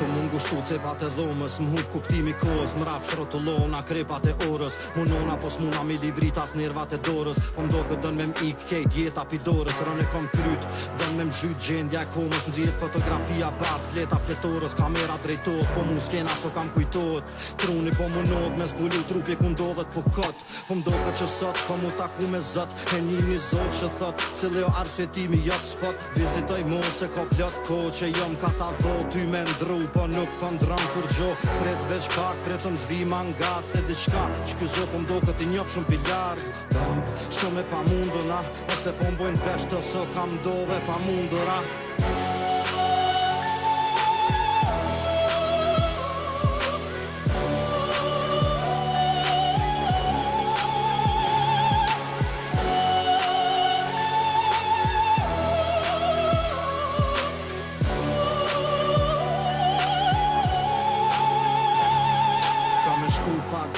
Të mund gushtu cepat e dhomës, m'hub kuptimi kohës, m'rap shtrotullona krepat e orës, munona pos muna mi livritas nervat e dorës, po mdo këtë dën me m'ik kejt jeta pidorës, rën e kom kryt, dën me m'zhyt gjendja e komës, n'zirë fotografia bart, fleta fletorës, kamera drejtot, po mu skena so kam kujtot, truni po munot me zbulu trupje ku ndodhet po kët, po mdo këtë që sot, po mu taku me zët, e një zot që thot, cili o arsjetimi jot spot, vizitoj mu se ko plot ko që jom ka ta vo, ty me ndru, po nuk po ndron kur gjo, pret veç pak, pretëm t'vi mangat, se diçka, që këzo po mdo këtë i njof shumë pilarg, shumë e pa munduna, ose po mbojnë vesh të so kam dove pa mundura.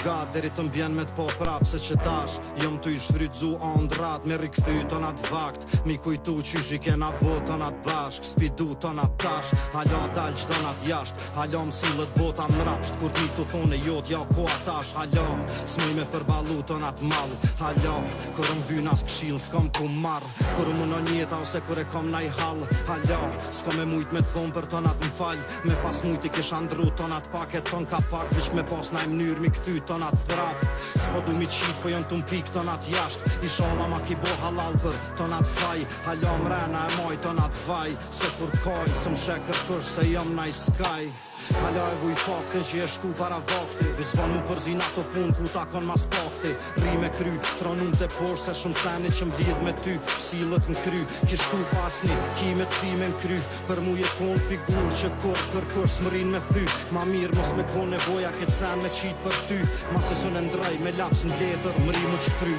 Gat, deri të mbjen me t'po prap se që tash jom t'u i shfrydzu ondrat me rikëthy tonat vakt, mi kujtu qysh i kena bot tonat bashk, spidu tonat tash, halo dal qdonat jasht, halo msillet bota mrapsht, kur ti t'u thone jot ja ko atash, halo s'muj me përbalu tonat mal, halo kur m'vyn as kshil s'kom ku marr, kur m'unon jeta ose kur e kom naj hall, halo s'kom e mujt me t'thon për tonat m'fall, me pas mujt i kish andru tonat paket ton ka pak, vish me pas naj mnyr mi kthy tonat prap, s'po du mi qit po jon t'un pik tonat jasht, i shola ma ki bo halal për tonat faj, halo mrena e moj tonat vaj, se kur koj, së m'shekër kërsh se jom naj skaj. Halo e vuj fakte që e shku para vakti, vizvan mu përzin ato pun ku ta kon mas pakti, ri me kry, tronun të por se shumë seni që m'lidh me ty, silët m'kry, ki shku pasni, ki me t'fi me m'kry, për mu jeton figur që kur s'mërin me thy, ma mirë mos me kon nevoja këtë sen me qit për ty, ma se sën e ndrej me laps n'letër, mëri mu qfry.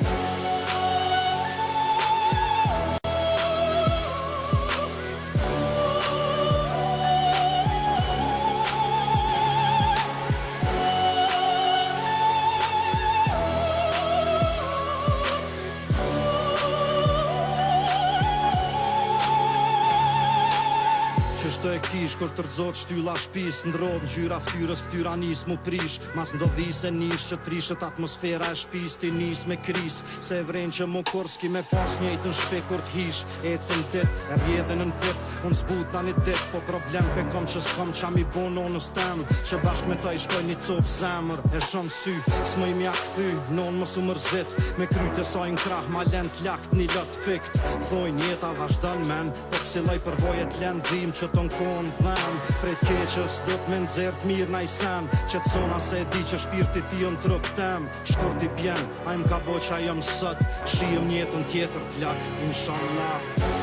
Qështu e kish, kur tërzot shtylla shpis, ndrod në gjyra ftyrës, ftyra nis mu prish, mas ndodhi se nish që t'prishët atmosfera e shpis, ti nis me kris, se e vren që mu korski me pas njejtën shpe kur t'hish, ecën dit, e rjedhen në fit, unë zbut na një dit, po problem pe kom që s'kom qa mi bon onës tem, që bashk me ta i shkoj një cop zemër, e shon sy, s'moj mja këthy, non mos u mërzit, me kryte sajnë krah, ma len t'lakt një lot pikt, thojnë jeta vazhdan men, po kësiloj përvojet len dhim që ton kon dhem, prej t'keqës do t'me nxert mirë na i sen, që t'sona se e di që shpirti ti jon trup tem, shkur t'i bjen, a im ka bo qa jom sot, shijem njetën tjetër plak, inshallah.